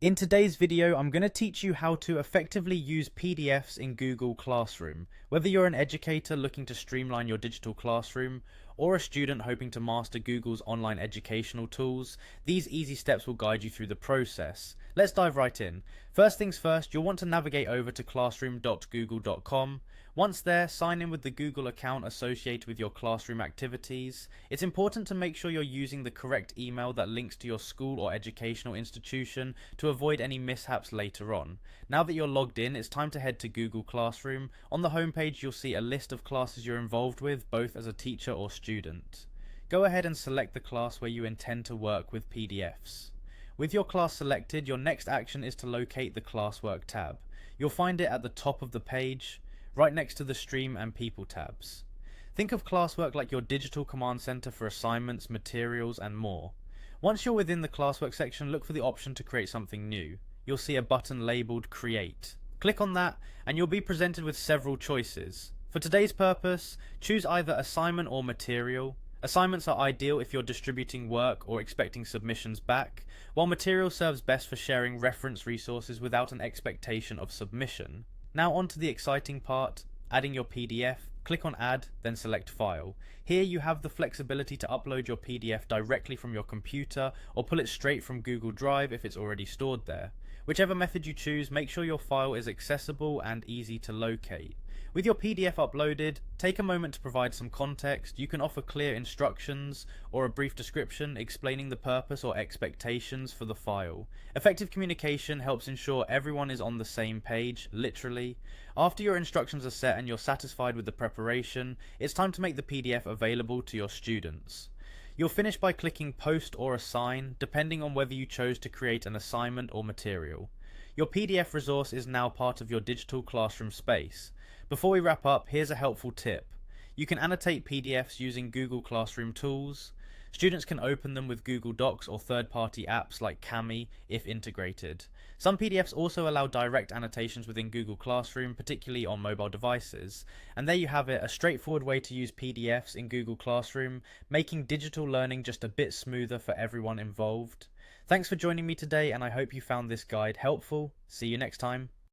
In today's video, I'm going to teach you how to effectively use PDFs in Google Classroom. Whether you're an educator looking to streamline your digital classroom or a student hoping to master Google's online educational tools, these easy steps will guide you through the process. Let's dive right in. First things first, you'll want to navigate over to classroom.google.com. Once there, sign in with the Google account associated with your classroom activities. It's important to make sure you're using the correct email that links to your school or educational institution to avoid any mishaps later on. Now that you're logged in, it's time to head to Google Classroom. On the homepage, you'll see a list of classes you're involved with, both as a teacher or student. Go ahead and select the class where you intend to work with PDFs. With your class selected, your next action is to locate the Classwork tab. You'll find it at the top of the page, right next to the Stream and People tabs. Think of Classwork like your digital command center for assignments, materials, and more. Once you're within the Classwork section, look for the option to create something new. You'll see a button labeled Create. Click on that, and you'll be presented with several choices. For today's purpose, choose either assignment or material. Assignments are ideal if you're distributing work or expecting submissions back, while material serves best for sharing reference resources without an expectation of submission. Now on to the exciting part, adding your PDF. Click on Add, then select File. Here you have the flexibility to upload your PDF directly from your computer or pull it straight from Google Drive if it's already stored there. Whichever method you choose, make sure your file is accessible and easy to locate. With your PDF uploaded, take a moment to provide some context. You can offer clear instructions or a brief description explaining the purpose or expectations for the file. Effective communication helps ensure everyone is on the same page, literally. After your instructions are set and you're satisfied with the preparation, it's time to make the PDF available to your students. You'll finish by clicking Post or Assign, depending on whether you chose to create an assignment or material. Your PDF resource is now part of your digital classroom space. Before we wrap up, here's a helpful tip. You can annotate PDFs using Google Classroom tools. Students can open them with Google Docs or third-party apps like Kami if integrated. Some PDFs also allow direct annotations within Google Classroom, particularly on mobile devices. And there you have it, a straightforward way to use PDFs in Google Classroom, making digital learning just a bit smoother for everyone involved. Thanks for joining me today, and I hope you found this guide helpful. See you next time.